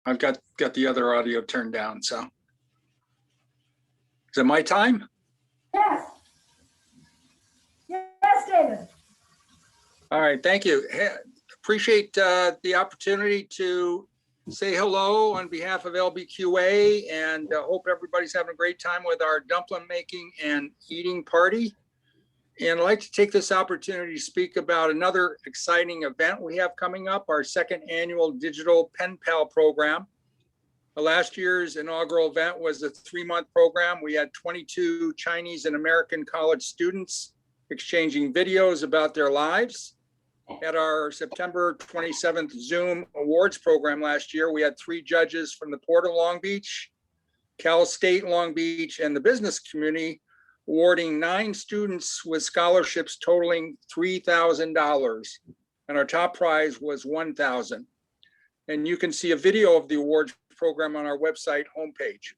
I've got the other audio turned down, so. Is it my time? Yes. Yes, David. All right, thank you. Appreciate the opportunity to say hello on behalf of LBQA, and hope everybody's having a great time with our dumpling making and eating party. And I'd like to take this opportunity to speak about another exciting event we have coming up, our second annual digital pen pal program. Last year's inaugural event was a 3-month program. We had 22 Chinese and American college students exchanging videos about their lives. At our September 27th Zoom awards program last year, we had 3 judges from the Port of Long Beach, Cal State Long Beach, and the business community, awarding 9 students with scholarships totaling $3,000. And our top prize was $1,000. And you can see a video of the awards program on our website homepage.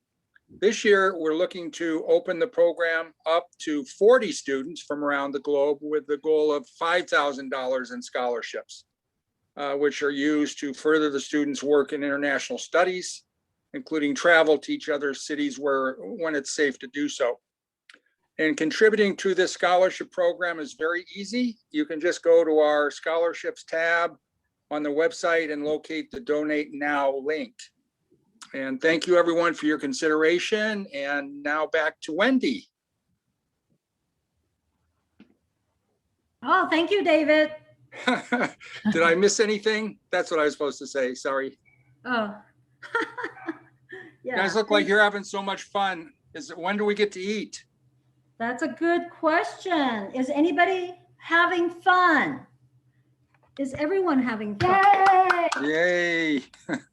This year, we're looking to open the program up to 40 students from around the globe with the goal of $5,000 in scholarships, which are used to further the students' work in international studies, including travel to each other's cities when it's safe to do so. And contributing to this scholarship program is very easy. You can just go to our scholarships tab on the website and locate the Donate Now link. And thank you everyone for your consideration. And now back to Wendy. Oh, thank you, David. Did I miss anything? That's what I was supposed to say. Sorry. Oh, You yeah. guys look like you're having so much fun. When do we get to eat? That's a good question. Is anybody having fun? Is everyone having fun? Yay.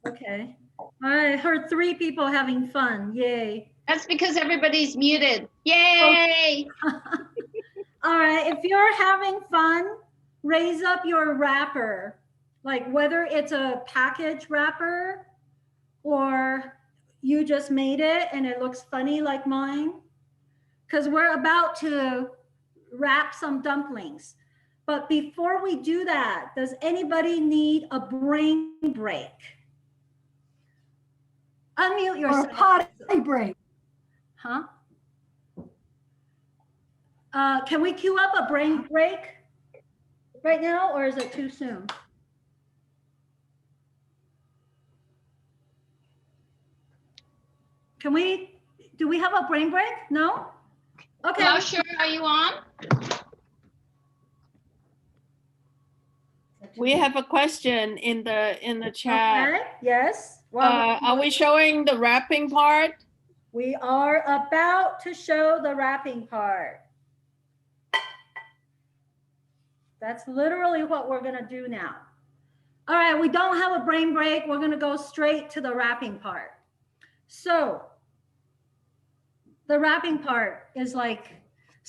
Okay. I heard 3 people having fun. Yay. That's because everybody's muted. Yay! All right. If you're having fun, raise up your wrapper, like whether it's a package wrapper or you just made it and it looks funny like mine, because we're about to wrap some dumplings. But before we do that, does anybody need a brain break? Unmute yourself. Or a potty break. Huh? Can we queue up a brain break right now, or is it too soon? Do we have a brain break? No? Okay. Hello, sure. Are you on? We have a question in the chat. Okay. Yes. Well, Are we showing the wrapping part? we are about to show the wrapping part. That's literally what we're going to do now. All right, we don't have a brain break. We're going to go straight to the wrapping part. So the wrapping part is like,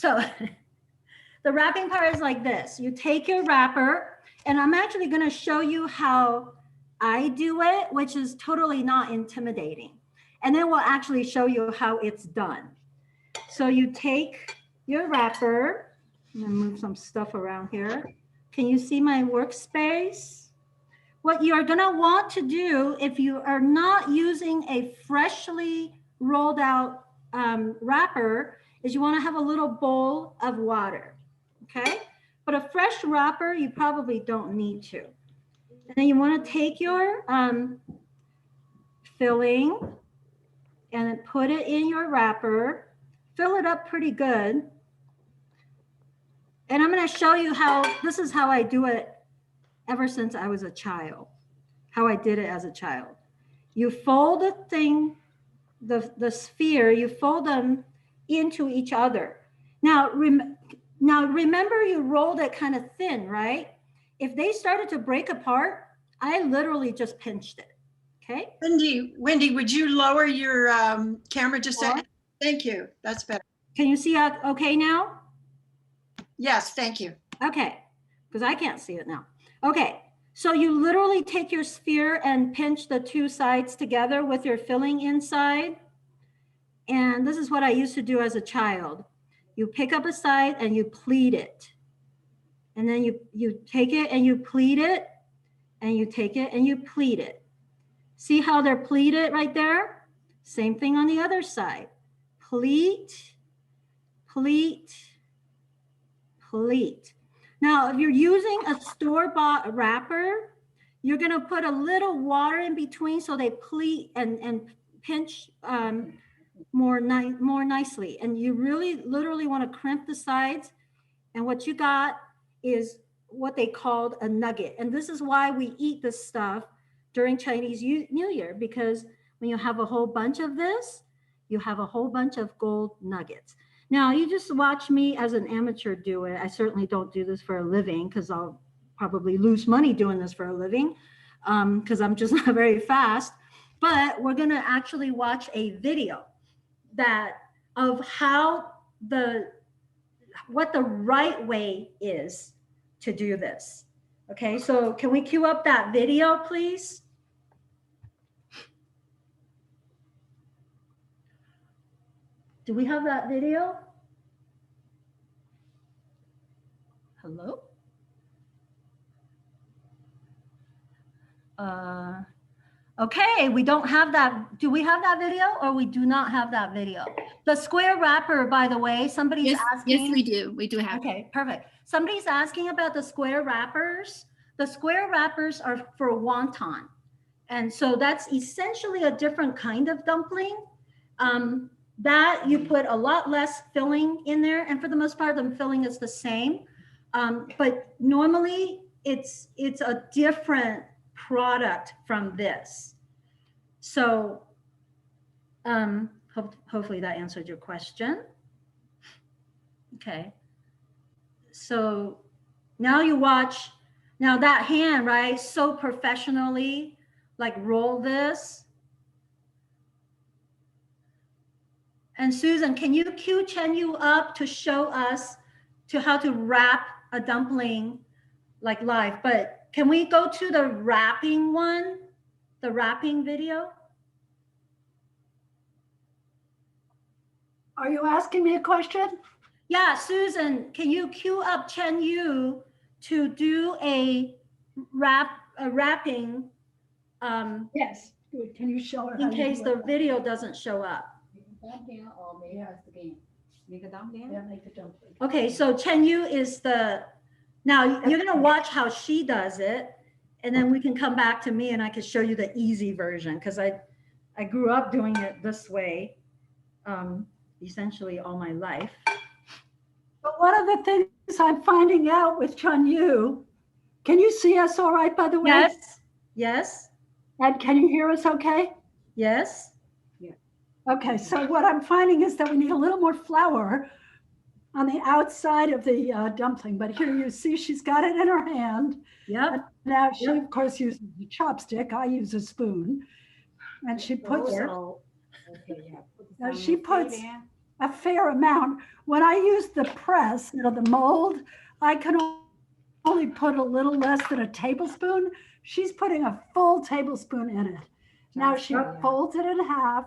the wrapping part is like this. You take your wrapper, and I'm actually going to show you how I do it, which is totally not intimidating. And then we'll actually show you how it's done. So you take your wrapper. I'm gonna move some stuff around here. Can you see my workspace? What you're gonna want to do if you are not using a freshly rolled out wrapper is you wanna have a little bowl of water, okay? But a fresh wrapper, you probably don't need to. And then you wanna take your filling and then put it in your wrapper, fill it up pretty good. And I'm going to show you this is how I do it ever since I was a child, how I did it as a child. You fold the thing, the sphere, you fold them into each other. Now remember you rolled it kind of thin, right? If they started to break apart, I literally just pinched it. Okay. Wendy, would you lower your camera just a second? Thank you. That's better. Can you see okay now? Yes, thank you. Okay, because I can't see it now. Okay, so you literally take your sphere and pinch the 2 sides together with your filling inside. And this is what I used to do as a child. You pick up a side and you pleat it. And then you take it and you pleat it, and you take it and you pleat it. See how they're pleated right there? Same thing on the other side. Pleat, pleat, pleat. Now, if you're using a store-bought wrapper, you're gonna put a little water in between so they pleat and pinch more nicely. And you really literally wanna crimp the sides. And what you got is what they called a nugget. And this is why we eat this stuff during Chinese New Year, because when you have a whole bunch of this, you have a whole bunch of gold nuggets. Now, you just watch me as an amateur do it. I certainly don't do this for a living because I'll probably lose money doing this for a living because I'm just not very fast. But we're gonna actually watch a video of how what the right way is to do this. Okay, so can we cue up that video, please? Do we have that video? Hello? Okay, we don't have that. Do we have that video or we do not have that video? The square wrapper, by the way, somebody's asking. Yes, we do. We do have. Okay, perfect. Somebody's asking about the square wrappers. The square wrappers are for wonton. And so that's essentially a different kind of dumpling. That you put a lot less filling in there. And for the most part, the filling is the same. But normally it's a different product from this. So hopefully that answered your question. Okay. So now you watch, now that hand, right? So professionally, like roll this. And Susan, can you cue Chen Yu up to show us how to wrap a dumpling like live? But can we go to the wrapping one, the wrapping video? Are you asking me a question? Yeah, Susan, can you cue up Chen Yu to do a wrapping? Yes. Good. Can you show her? In case the video doesn't show up. Dumpling or make a skin. Make a dumpling. Yeah, make a dumpling. Okay, so Chen Yu is now you're gonna watch how she does it, and then we can come back to me and I can show you the easy version because I grew up doing it this way, essentially all my life. But one of the things I'm finding out with Chun Yu, can you see us all right, by the way? Yes, yes, And can you hear us okay? yes. Okay, so what I'm finding is that we need a little more flour on the outside of the dumpling, but here you see she's got it in her hand. Yep. Now she of course uses a chopstick, I use a spoon. And she puts, now she puts a fair amount. When I use the press, the mold, I can only put a little less than a tablespoon. She's putting a full tablespoon in it. Now she folds it in half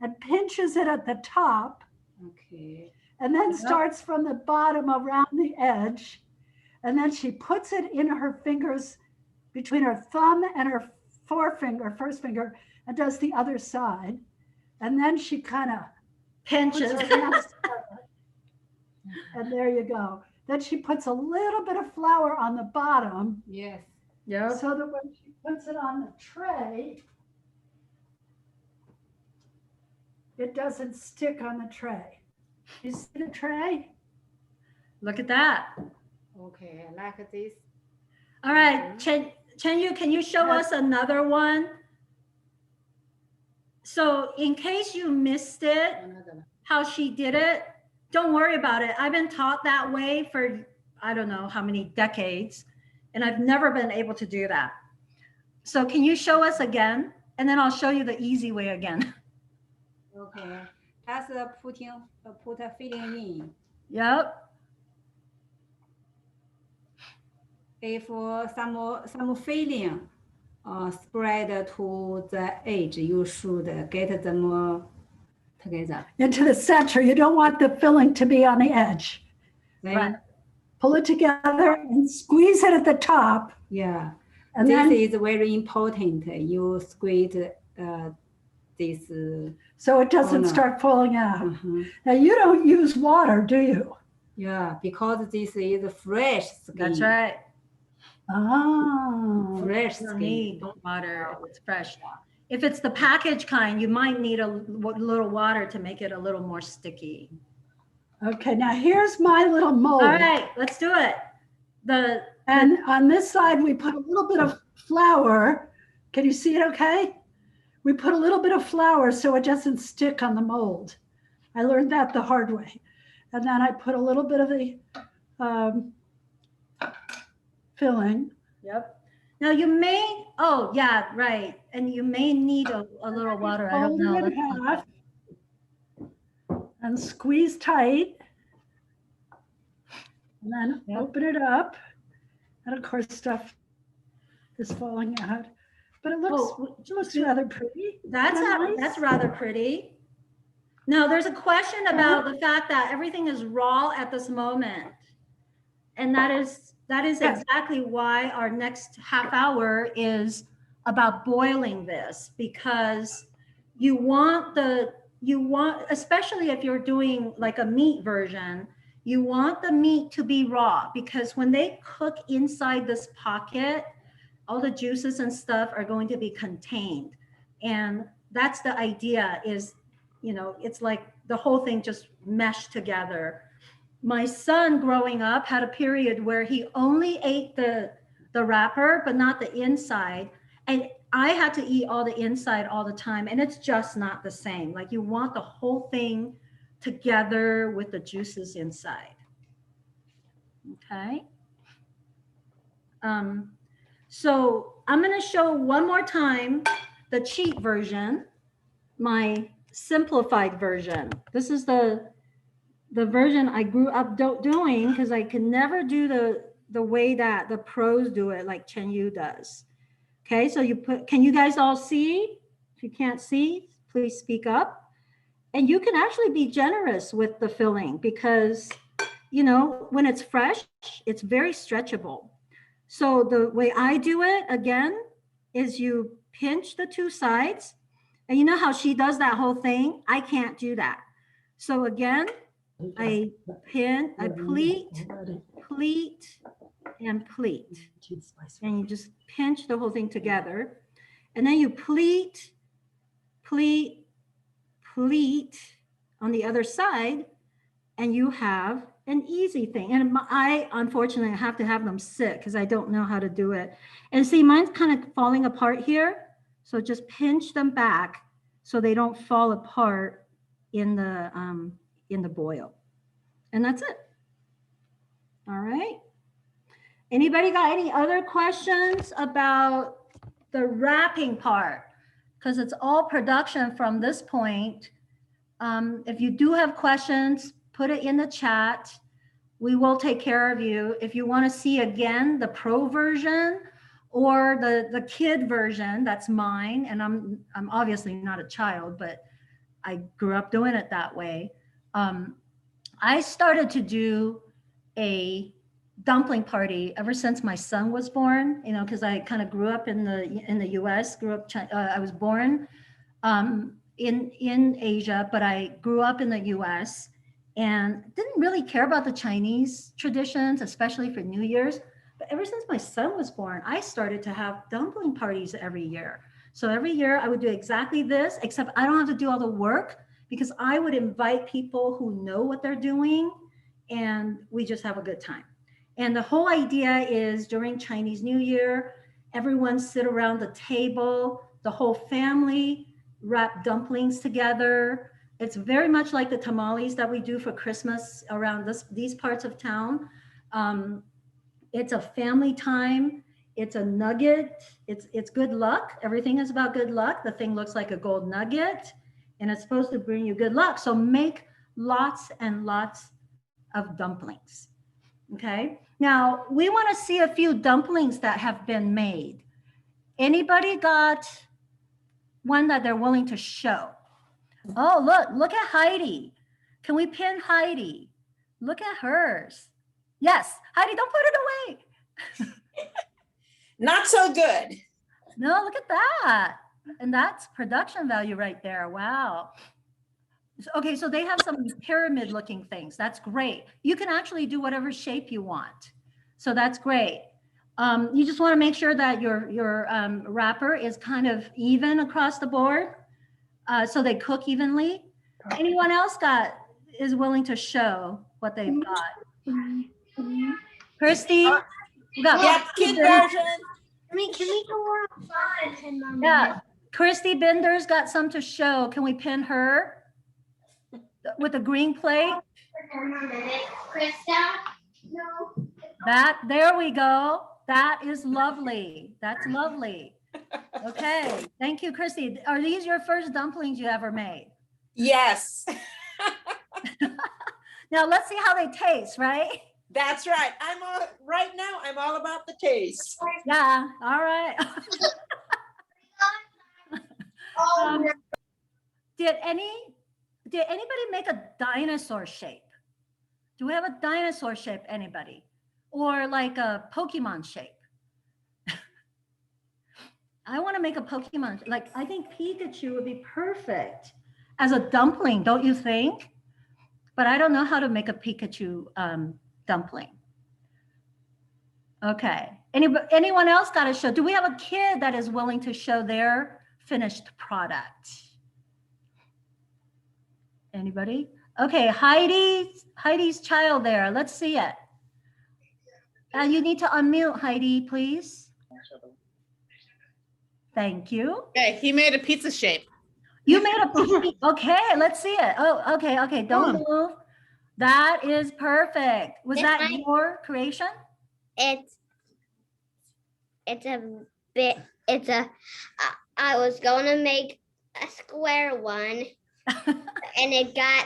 and pinches it at the top. Okay. And then starts from the bottom around the edge. And then she puts it in her fingers between her thumb and her first finger, and does the other side. And then she kind of Pinches. And there you go. Then she puts a little bit of flour on the bottom. Yes. Yep. So that when she puts it on the tray, it doesn't stick on the tray. You see the tray? Look at that. Okay, like this. All right, Chen Yu, can you show us another one? So in case you missed it, Another. how she did it, don't worry about it. I've been taught that way for, I don't know how many decades, and I've never been able to do that. So can you show us again? And then I'll show you the easy way again. Okay. That's put a filling in. Yep. If some filling spread to the edge, you should get them together. Into the center. You don't want the filling to be on the edge. Then, Right. Pull it together and squeeze it at the top. yeah. And This then, is very important. You squeeze this. so it doesn't corner. start falling out. Uh-huh. Now, you don't use water, do you? Yeah, because this is fresh skin. That's right. Oh, Fresh You don't skin. need water if it's fresh. If it's the packaged kind, you might need a little water to make it a little more sticky. okay. Now here's my little mold. All right, let's do it. And on this side, we put a little bit of flour. Can you see it okay? We put a little bit of flour so it doesn't stick on the mold. I learned that the hard way. And then I put a little bit of the filling. Yep. Now you may, oh yeah, right. And you may need a little water. I don't Fold know. it in half and squeeze tight. And then Yep. open it up. And of course, stuff is falling out. But it looks rather pretty. That's Nice. that's rather pretty. Now there's a question about the fact that everything is raw at this moment. And that is Yes. exactly why our next half hour is about boiling this, because you want, especially if you're doing like a meat version, you want the meat to be raw, because when they cook inside this pocket, all the juices and stuff are going to be contained. And that's the idea is, it's like the whole thing just meshed together. My son growing up had a period where he only ate the wrapper, but not the inside. And I had to eat all the inside all the time. And it's just not the same. Like you want the whole thing together with the juices inside. Okay. So I'm going to show one more time the cheat version, my simplified version. This is the version I grew up doing, because I could never do the way that the pros do it, like Chen Yu does. Okay, so can you guys all see? If you can't see, please speak up. And you can actually be generous with the filling, because, when it's fresh, it's very stretchable. So the way I do it, again, is you pinch the two sides. And you know how she does that whole thing? I can't do that. So again, I pleat, and pleat. And you just pinch the whole thing together. And then you pleat, pleat, pleat on the other side, and you have an easy thing. And I, unfortunately, have to have them sit because I don't know how to do it. And see, mine's kind of falling apart here. So just pinch them back so they don't fall apart in the boil. And that's it. All right. Anybody got any other questions about the wrapping part? Because it's all production from this point. If you do have questions, put it in the chat. We will take care of you. If you want to see again the pro version or the kid version, that's mine. And I'm obviously not a child, but I grew up doing it that way. I started to do a dumpling party ever since my son was born, because I kind of grew up in the US, I was born in Asia, but I grew up in the US and didn't really care about the Chinese traditions, especially for New Year's. But ever since my son was born, I started to have dumpling parties every year. So every year I would do exactly this, except I don't have to do all the work, because I would invite people who know what they're doing and we just have a good time. And the whole idea is during Chinese New Year, everyone sit around the table, the whole family wrap dumplings together. It's very much like the tamales that we do for Christmas around these parts of town. It's a family time. It's a nugget. It's good luck. Everything is about good luck. The thing looks like a gold nugget, and it's supposed to bring you good luck. So make lots and lots of dumplings. Okay. Now we want to see a few dumplings that have been made. Anybody got one that they're willing to show? Oh, look at Heidi. Can we pin Heidi? Look at hers. Yes, Heidi, don't put it away. Not so good. No, look at that. And that's production value right there. Wow. Okay, so they have some pyramid looking things. That's great. You can actually do whatever shape you want. So that's great. You just want to make sure that your wrapper is kind of even across the board, so they cook evenly. Anyone else is willing to show what they've got? Kirsty? You got Yep, kid version. Can we go outside 10 more minutes? Yeah, Kirsty Binder's got some to show. Can we pin her with a green plate? 10 more minutes. Krista? No. There we go. That is lovely. That's lovely. Okay, thank you, Christy. Are these your first dumplings you ever made? Yes, Now let's see how they taste, right? that's right. Right now, I'm all about the taste. Yeah, all right. Did anybody make a dinosaur shape? Do we have a dinosaur shape, anybody? Or like a Pokemon shape? I want to make a Pokemon, I think Pikachu would be perfect as a dumpling, don't you think? But I don't know how to make a Pikachu dumpling. Okay, anyone else got to show? Do we have a kid that is willing to show their finished product? Anybody? Okay, Heidi's child there. Let's see it. You need to unmute, Heidi, please. Thank you. Okay, he made a pizza shape. You made a pizza. Okay, let's see it. Oh, okay. Don't move. That is perfect. Was that your creation? I was going to make a square one and it got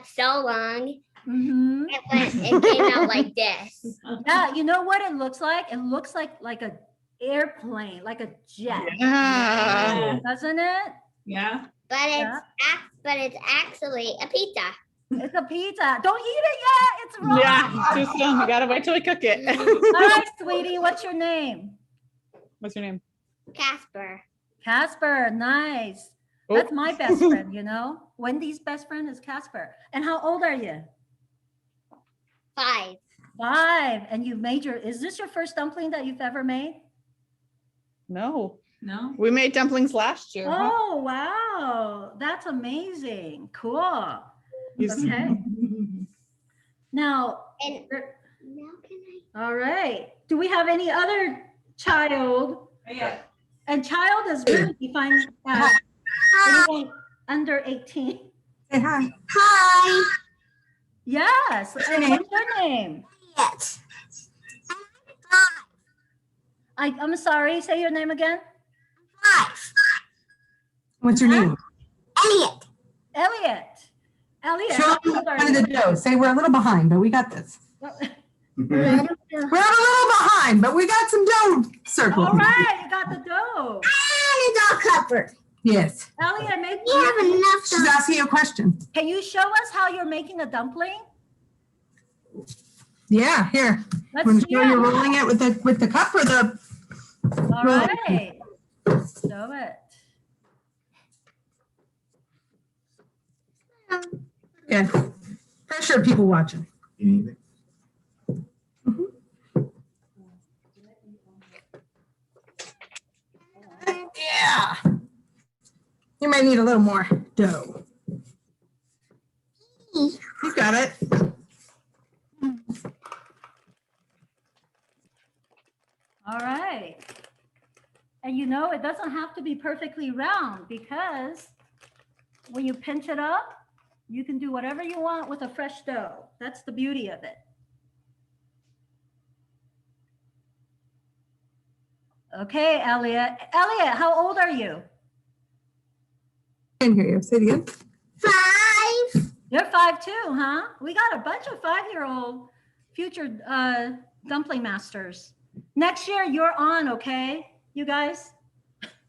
so long. Mm-hmm. It came out like this. Yeah, you know what it looks like? It looks like an airplane, like a jet. Yeah. Doesn't it? Yeah. But it's actually a pizza. It's a pizza. Don't eat it yet. It's raw. Yeah, too soon. We gotta wait till we cook it. All right, sweetie, what's your name? What's your name? Casper. Casper, nice. Oh. That's my best friend, you know? Wendy's best friend is Casper. And how old are you? 5. 5. And you've made is this your first dumpling that you've ever made? No, No? we made dumplings last year. huh? Oh, wow. That's amazing. Cool. He's- Okay. Now, And now can I? all right. Do we have any other child? Yeah. And child is really defined as anyone under 18. Say hi. Hi. Yes. What's your And name? what's your name? Yes. I'm sorry. Say your name again. 5. What's your name? Elliot. Elliot. Elliot. Show how me old are one of the you? dough. Say we're a little behind, but we got this. We're a little behind, but we got some dough circled. All right. You got the dough. And it's all covered. Yes. Elliot, maybe We have enough She's asking you a question. can you show us how you're making a dumpling? Yeah, here. Let's Want to see show you it. rolling it with the cup or the? All right. Show it. Yeah. Pressure of people watching. Yeah. You might need a little more dough. You got it. All right. And you know, it doesn't have to be perfectly round because when you pinch it up, you can do whatever you want with a fresh dough. That's the beauty of it. Okay, Elliot. Elliot, how old are you? I can hear you. Say it again. 5. You're 5 too, huh? We got a bunch of 5-year-old future dumpling masters. Next year, you're on, okay? You guys?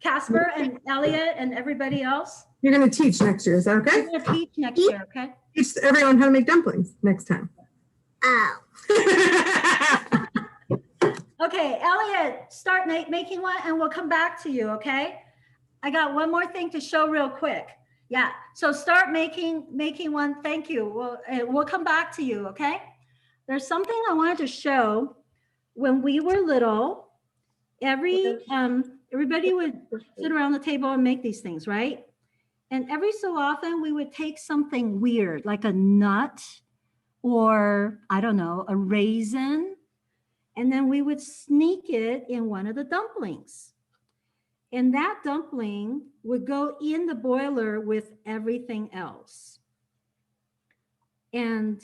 Casper and Elliot and everybody else? You're going to teach next year. Is that okay? You're gonna teach next year, okay? Teach everyone how to make dumplings next time. Oh. Okay, Elliot, start making one and we'll come back to you, okay? I got one more thing to show real quick. Yeah, so start making one. Thank you. We'll come back to you, okay? There's something I wanted to show. When we were little, everybody would sit around the table and make these things, right? And every so often we would take something weird, like a nut or, I don't know, a raisin, and then we would sneak it in one of the dumplings. And that dumpling would go in the boiler with everything else. And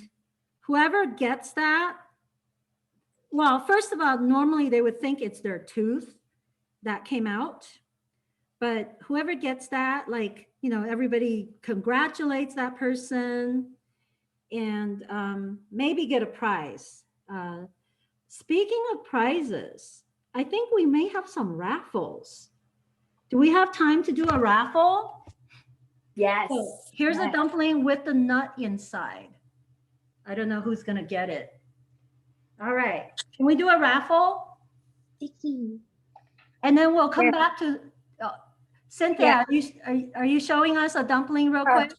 whoever gets that, well, first of all, normally they would think it's their tooth that came out. But whoever gets that, like, you know, everybody congratulates that person and maybe get a prize. Speaking of prizes, I think we may have some raffles. Do we have time to do a raffle? Yes. So here's a dumpling with the nut inside. I don't know who's gonna get it. All right, can we do a raffle? And then we'll come back to Cynthia. Are you showing us a dumpling real quick?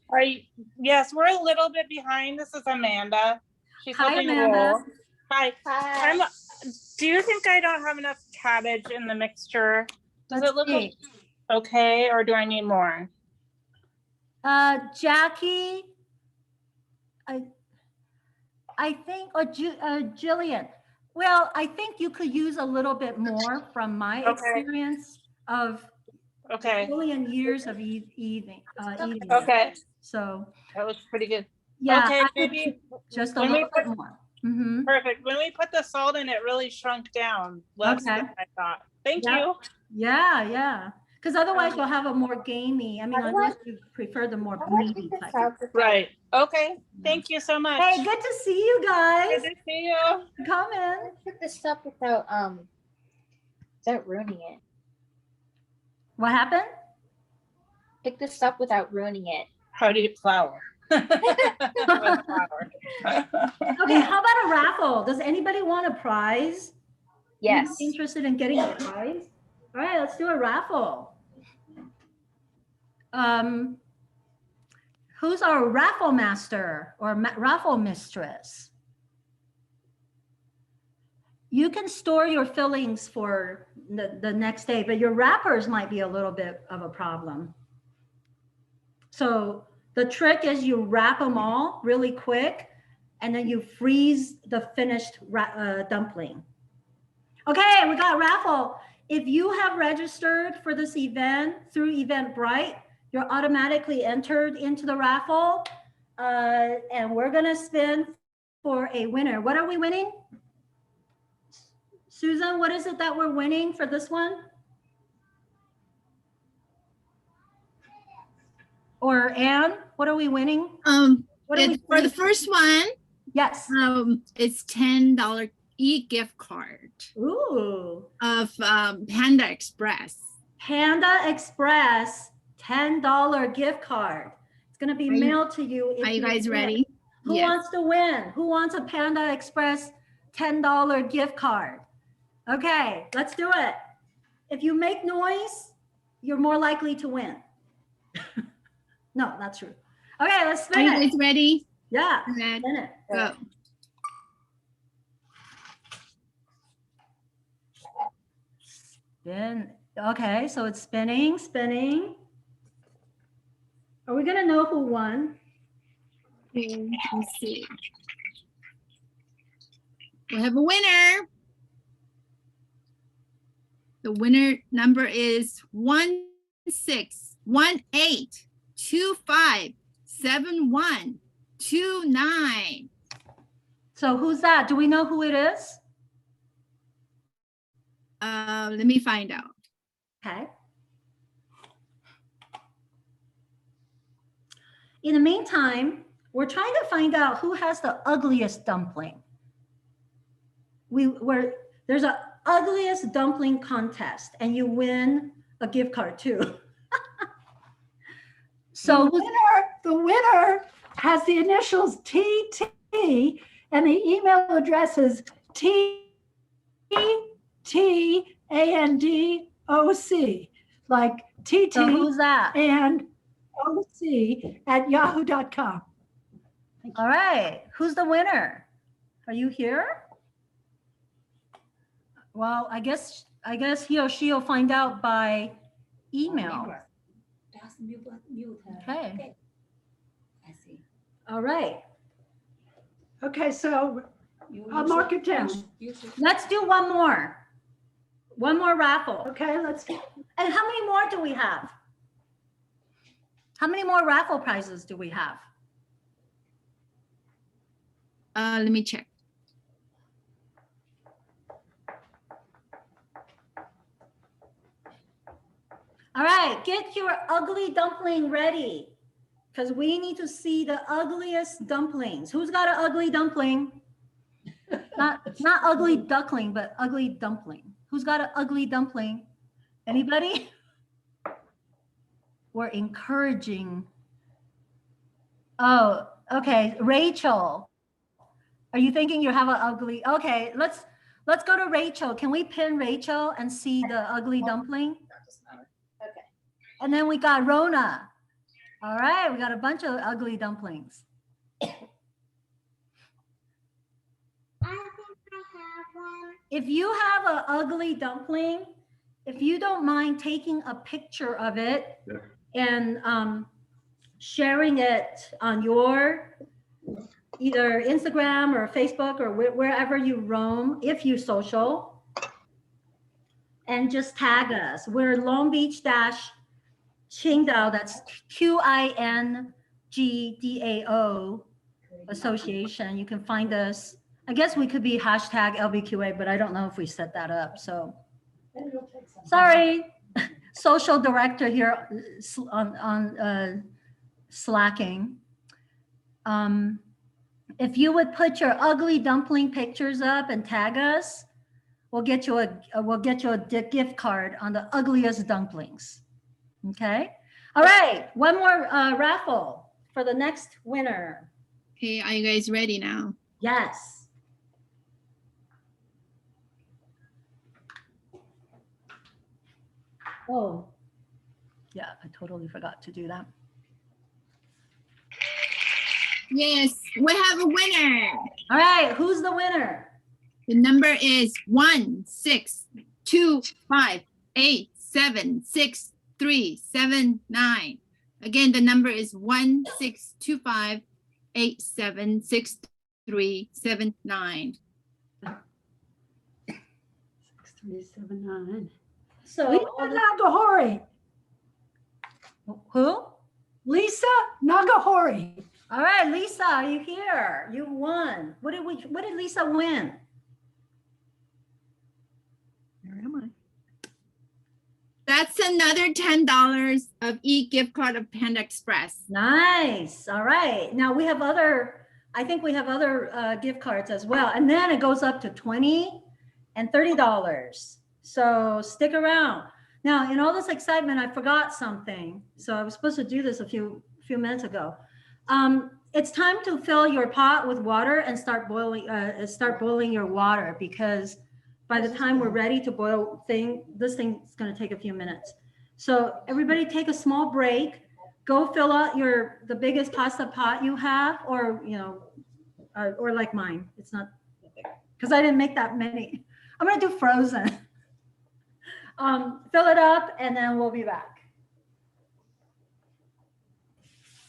Yes, we're a little bit behind. This is Amanda. She's Hi, helping Amanda. roll. Hi. Do you think I don't have enough cabbage in the mixture? Does it look okay, or do I need more? Jackie, I think, or Jillian. Well, I think you could use a little bit more from my experience of a million years of eating. Okay. So that looks pretty good. Yeah. Okay, maybe just a little bit more. Mm-hmm. Perfect. When we put the salt in, it really shrunk down less than I thought. Thank you. Yeah, yeah. Because otherwise you'll have a more gamey. I mean, unless you prefer the more meaty type. Right. Okay. Thank you so much. Hey, good to see you guys. Good to see you. Come in. Pick this up without ruining it. What happened? Pick this up without ruining it. How do you flour? Okay, how about a raffle? Does anybody want a prize? Yes. Anybody interested in getting a prize? All right, let's do a raffle. Who's our raffle master or raffle mistress? You can store your fillings for the next day, but your wrappers might be a little bit of a problem. So the trick is you wrap them all really quick and then you freeze the finished dumpling. Okay, we got a raffle. If you have registered for this event through Eventbrite, you're automatically entered into the raffle. And we're gonna spin for a winner. What are we winning? Susan, what is it that we're winning for this one? Or Anne, what are we winning? For the first one, yes, it's $10 e-gift card. Ooh. Of Panda Express. Panda Express $10 gift card. It's gonna be mailed to you. Are you guys ready? Who wants to win? Who wants a Panda Express $10 gift card? Okay, let's do it. If you make noise, you're more likely to win. No, not true. Okay, let's spin it. Are you guys ready? Yeah, spin it. Go. Spin. Okay, so it's spinning. Are we gonna know who won? Let's see. We have a winner. The winner number is 1618257129. So who's that? Do we know who it is? Let me find out. Okay. In the meantime, we're trying to find out who has the ugliest dumpling. There's a ugliest dumpling contest and you win a gift card too. So the winner has the initials TT and the email address is TANDOC, like TT So who's that? and OC at yahoo.com. All right. Who's the winner? Are you here? Well, I guess he or she will find out by email. Just mute her. Okay. I see. All right. Okay, so I'll mark it down. Let's do one more. One more raffle. Okay, let's. And how many more do we have? How many more raffle prizes do we have? Let me check. All right, get your ugly dumpling ready because we need to see the ugliest dumplings. Who's got an ugly dumpling? Not ugly duckling, but ugly dumpling. Who's got an ugly dumpling? Anybody? We're encouraging. Oh, okay. Rachel, are you thinking you have an ugly? Okay, let's go to Rachel. Can we pin Rachel and see the ugly dumpling? Okay. And then we got Rona. All right, we got a bunch of ugly dumplings. If you have an ugly dumpling, if you don't mind taking a picture of it and sharing it on your either Instagram or Facebook or wherever you roam, if you social, and just tag us. We're Long Beach Qingdao, that's QINGDAO Association. You can find us. I guess we could be hashtag LBQA, but I don't know if we set that up. So sorry, social director here on slacking. If you would put your ugly dumpling pictures up and tag us, we'll get you a gift card on the ugliest dumplings. Okay. All right. One more raffle for the next winner. Okay, are you guys ready now? Yes. Oh, yeah, I totally forgot to do that. Yes, we have a winner. All right, who's the winner? The number is 16258763779. Again, the number is 16258763779. 6379. So Lisa Nagahori. who? Lisa Nagahori. All right, Lisa, are you here? You won. What did Lisa win? Where am I? That's another $10 of e-gift card of Panda Express. Nice. All right. Now we have I think we have other gift cards as well. And then it goes up to $20 and $30. So stick around. Now, in all this excitement, I forgot something. So I was supposed to do this a few minutes ago. It's time to fill your pot with water and start boiling your water, because by the time we're ready to boil this thing is going to take a few minutes. So everybody take a small break, go fill out the biggest pasta pot you have, or, or like mine. It's not big because I didn't make that many. I'm going to do frozen. Fill it up and then we'll be back.